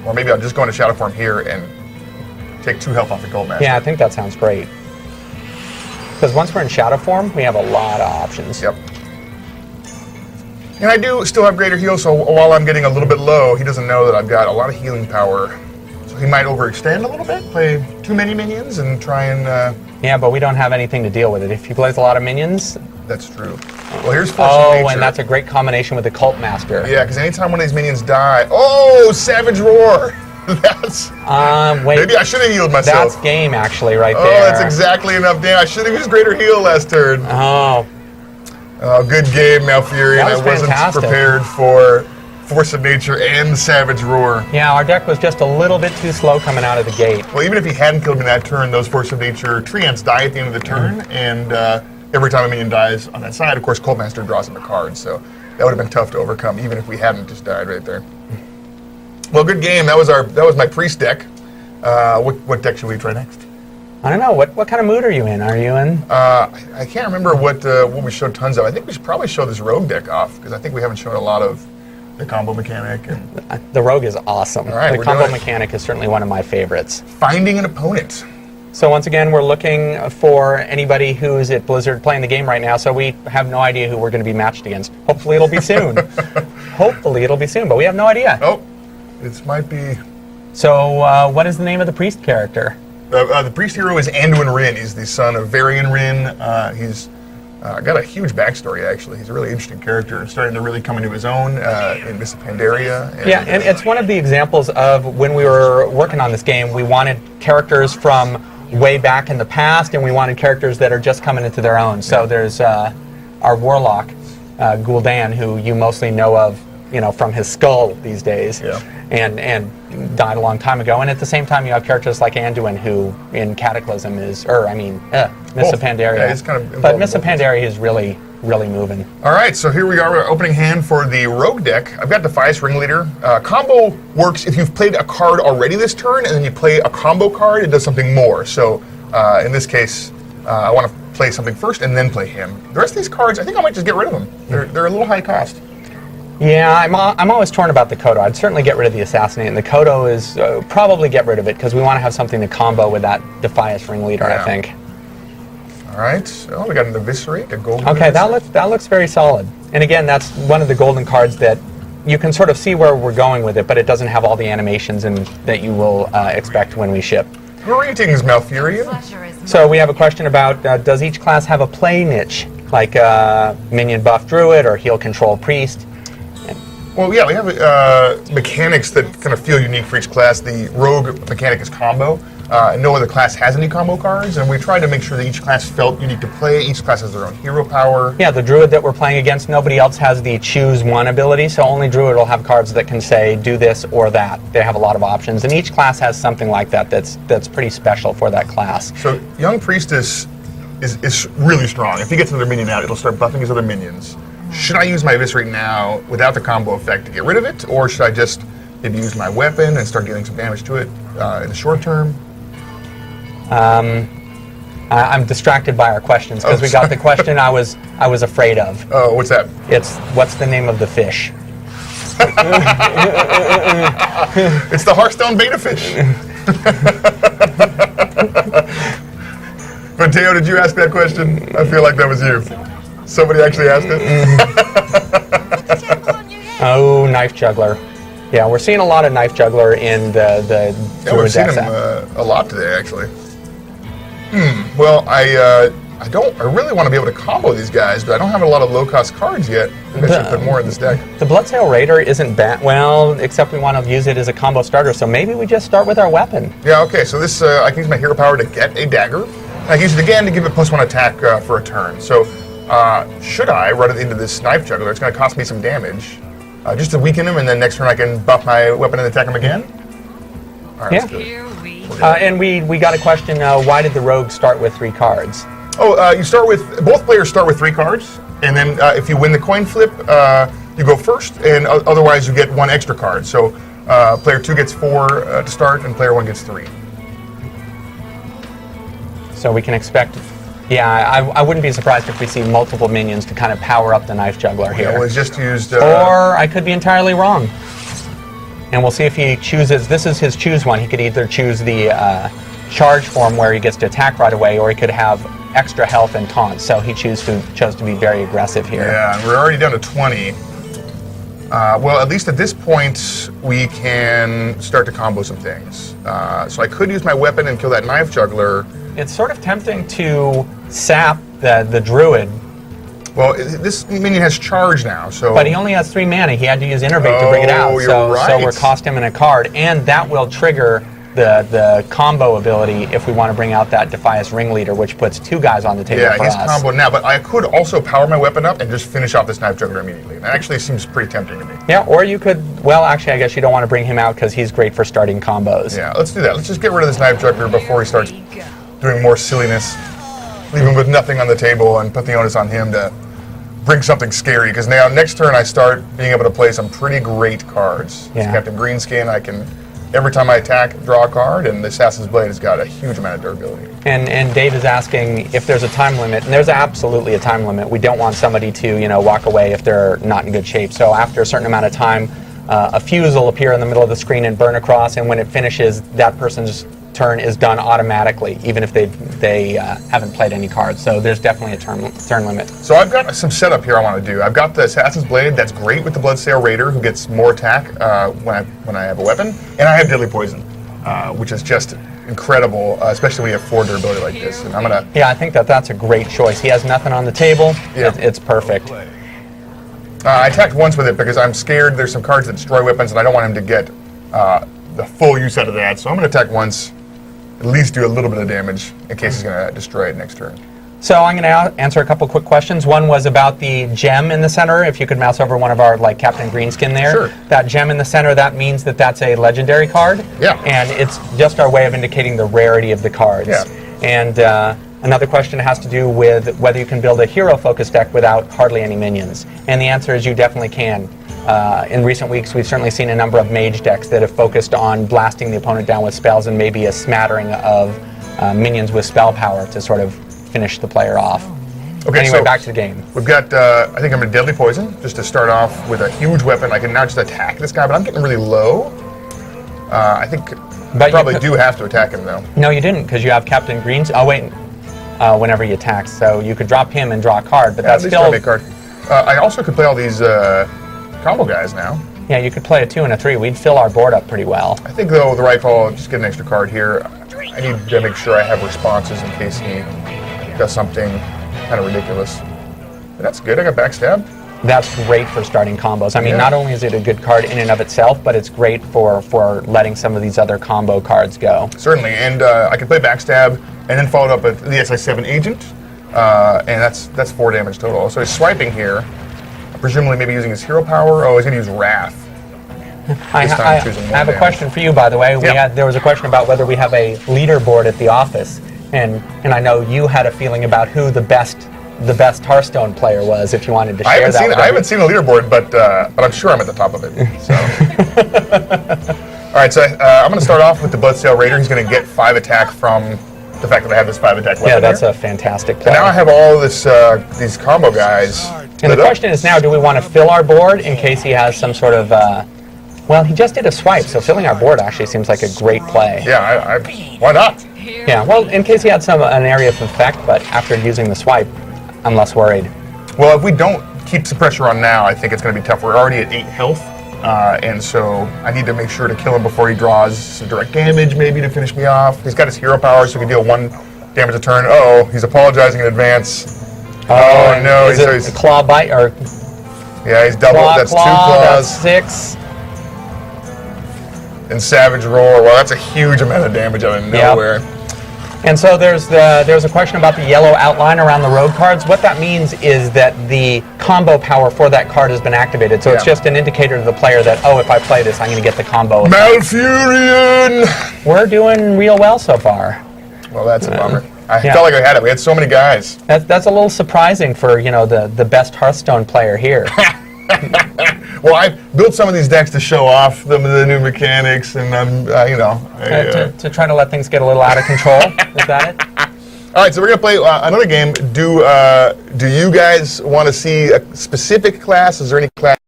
Or maybe I'll just go into shadow form here and take 2 health off the Gold Master. Yeah, I think that sounds great. Because once we're in shadow form, we have a lot of options. Yep. And I do still have greater heal, so while I'm getting a little bit low, he doesn't know that I've got a lot of healing power. So he might overextend a little bit, play too many minions, and try and... Yeah, but we don't have anything to deal with it. If he plays a lot of minions... That's true. Well, here's Force of Nature. Oh, and that's a great combination with the Cult Master. Yeah, because anytime one of these minions die... Oh, Savage Roar! That's... Wait. Maybe I should have healed myself. That's game, actually, right there. Oh, that's exactly enough damage. I should have used greater heal last turn. Oh. Oh, good game, Malfurion. That was wasn't fantastic. prepared for Force of Nature and Savage Roar. Yeah, our deck was just a little bit too slow coming out of the gate. Well, even if he hadn't killed me that turn, those Force of Nature treants die at the end of the turn, and every time a minion dies on that side, of course, Cold Master draws him a card, so that would have been tough to overcome, even if we hadn't just died right there. Well, good game. That was my Priest deck. What deck should we try next? I don't know. What kind of mood are you in? Are you in? I can't remember what we showed tons of. I think we should probably show this Rogue deck off, because I think we haven't shown a lot of the combo mechanic. And The Rogue is awesome. All right, the combo mechanic is certainly one of my favorites. Finding an opponent. So once again, we're looking for anybody who's at Blizzard playing the game right now, so we have no idea who we're going to be matched against. Hopefully it'll be soon. Hopefully it'll be soon, but we have no idea. Oh, this might be... So what is the name of the Priest character? The Priest hero is Anduin Wrynn. He's the son of Varian Wrynn. He's got a huge backstory, actually. He's a really interesting character, starting to really come into his own in Mists of Pandaria. Yeah, and it's one of the examples of when we were working on this game, we wanted characters from way back in the past, and we wanted characters that are just coming into their own. So there's our Warlock, Gul'dan, who you mostly know of, from his skull these days. Yeah. And died a long time ago. And at the same time, you have characters like Anduin, who in Cataclysm is, Mists of Pandaria. Yeah, he's kind of but Mists of Pandaria is really, really moving. All right, so here we are, our opening hand for the Rogue deck. I've got Defias Ringleader. Combo works if you've played a card already this turn, and then you play a combo card, it does something more. So in this case, I want to play something first and then play him. The rest of these cards, I think I might just get rid of them. They're a little high cost. Yeah, I'm always torn about the Kodo. I'd certainly get rid of the Assassinate, and the Kodo is probably get rid of it, because we want to have something to combo with that Defias Ringleader, I think. All right, so we got an Eviscerate, a golden. Okay, that looks very solid. And again, that's one of the golden cards that you can sort of see where we're going with it, but it doesn't have all the animations that you will expect when we ship. Greetings, Malfurion. So we have a question about, does each class have a play niche, like Minion Buff Druid or Heal Control Priest? Well, yeah, we have mechanics that kind of feel unique for each class. The Rogue mechanic is combo. No other class has any combo cards, and we tried to make sure that each class felt unique to play. Each class has their own hero power. Yeah, the Druid that we're playing against, nobody else has the choose one ability, so only Druid will have cards that can say do this or that. They have a lot of options, and each class has something like that that's pretty special for that class. So Young Priestess is really strong. If he gets another minion out, it'll start buffing his other minions. Should I use my Eviscerate now without the combo effect to get rid of it, or should I just maybe use my weapon and start dealing some damage to it in the short term? I'm distracted by our questions, because we got the question I was afraid of. Oh, what's that? It's, what's the name of the fish? It's the Hearthstone beta fish. Mateo, did you ask that question? I feel like that was you. Somebody actually asked it? Oh, Knife Juggler. Yeah, we're seeing a lot of Knife Juggler in the Yeah, we've seen him a lot today, actually. Well, I really want to be able to combo these guys, but I don't have a lot of low-cost cards yet. Maybe I should put more in this deck. The Bloodsail Raider isn't bad, well, except we want to use it as a combo starter, so maybe we just start with our weapon. Yeah, okay, so this, I can use my hero power to get a dagger. I can use it again to give it +1 attack for a turn. So, should I run it into this Knife Juggler? It's going to cost me some damage. Just to weaken him, and then next turn I can buff my weapon and attack him again? All right, let's do it. And we got a question, why did the Rogue start with 3 cards? Oh, both players start with 3 cards, and then if you win the coin flip, you go first, and otherwise you get 1 extra card. So player 2 gets 4 to start, and player 1 gets 3. So we can expect, yeah, I wouldn't be surprised if we see multiple minions to kind of power up the Knife Juggler here. Yeah, well, it's just used... or I could be entirely wrong. and we'll see if he chooses. This is his choose one. He could either choose the charge form where he gets to attack right away, or he could have extra health and taunt. So he chose to be very aggressive here. Yeah, and we're already down to 20. Well, at least at this point, we can start to combo some things. So I could use my weapon and kill that knife juggler. It's sort of tempting to sap the druid. Well, this minion has charge now, so... But he only has 3 mana. He had to use Innervate to bring it out. You're So right. we're cost him in a card, and that will trigger the combo ability if we want to bring out that Defias Ringleader, which puts 2 guys on the table Yeah, for he's us. comboed now, but I could also power my weapon up and just finish off this knife juggler immediately. That actually seems pretty tempting to me. Yeah, or you could, well, actually, I guess you don't want to bring him out because he's great for starting combos. Yeah, let's do that. Let's just get rid of this knife juggler before he starts doing more silliness. Leave him with nothing on the table and put the onus on him to bring something scary, because now next turn I start being able to play some pretty great cards. Yeah. Captain Greenskin, I can, every time I attack, draw a card, and the Assassin's Blade has got a huge amount of durability. And Dave is asking if there's a time limit, and there's absolutely a time limit. We don't want somebody to, walk away if they're not in good shape. So after a certain amount of time, a fuse will appear in the middle of the screen and burn across, and when it finishes, that person's turn is done automatically, even if they haven't played any cards. So there's definitely a turn limit. So I've got some setup here I want to do. I've got the Assassin's Blade, that's great with the Bloodsail Raider, who gets more attack when I have a weapon, and I have Deadly Poison, which is just incredible, especially when you have 4 durability like this. And I'm gonna. Yeah, I think that's a great choice. He has nothing on the table. Yeah. It's perfect. I attacked once with it because I'm scared there's some cards that destroy weapons, and I don't want him to get the full use out of that. So I'm going to attack once, at least do a little bit of damage in case he's going to destroy it next turn. So I'm going to answer a couple quick questions. One was about the gem in the center. If you could mouse over one of our, like Captain Greenskin there. Sure. That gem in the center, that means that that's a legendary card. Yeah. And it's just our way of indicating the rarity of the cards. Yeah. And another question has to do with whether you can build a hero-focused deck without hardly any minions. And the answer is you definitely can. In recent weeks, we've certainly seen a number of mage decks that have focused on blasting the opponent down with spells and maybe a smattering of minions with spell power to sort of finish the player off. Okay, anyway, so back to the game. We've got, I think I'm going to Deadly Poison, just to start off with a huge weapon. I can now just attack this guy, but I'm getting really low. I think I probably do have to attack him, though. No, you didn't, because you have Captain Greens. Oh, wait. Whenever he attacks. So you could drop him and draw a card, but that's still... A card. I also could play all these combo guys now. Yeah, you could play a 2 and a 3. We'd fill our board up pretty well. I think, though, the right call, just get an extra card here. I need to make sure I have responses in case he does something kind of ridiculous. But that's good. I got Backstab. That's great for starting combos. I mean, not only is it a good card in and of itself, but it's great for letting some of these other combo cards go. Certainly, and I can play Backstab and then follow it up with the SI7 Agent, and that's 4 damage total. So he's swiping here, presumably maybe using his hero power. Oh, he's going to use Wrath. I have a question for you, by the way. There was a question about whether we have a leaderboard at the office, and I know you had a feeling about who the best Hearthstone player was. If you wanted to share that, I haven't seen a leaderboard, but I'm sure I'm at the top of it. So. All right, so I'm going to start off with the Bloodsail Raider. He's going to get 5 attack from the fact that I have this 5 attack weapon. Yeah, that's a fantastic play. And now I have all this these combo guys. And the question is now, do we want to fill our board in case he has some sort of... well, he just did a swipe, so filling our board actually seems like a great play. Yeah, why not? Yeah, well, in case he had an area of effect, but after using the swipe, I'm less worried. Well, if we don't keep some pressure on now, I think it's going to be tough. We're already at 8 health, and so I need to make sure to kill him before he draws some direct damage, maybe to finish me off. He's got his hero power, so he can deal 1 damage a turn. Uh-oh, he's apologizing in advance. Oh, no. Is it a claw bite, or... Yeah, he's double. That's 2 claws. That's 6. And Savage Roar. Well, that's a huge amount of damage out of nowhere. Yep. And so there's a question about the yellow outline around the road cards. What that means is that the combo power for that card has been activated. So it's just an indicator to the player that, oh, if I play this, I'm going to get the combo. Malfurion! We're doing real well so far. Well, that's a bummer. I felt like I had it. We had so many guys. That's a little surprising for, the best Hearthstone player here. Well, I built some of these decks to show off the new mechanics, and to try to let things get a little out of control. Is that it? All right, so we're gonna play another game. Do you guys want to see a specific class? Is there any class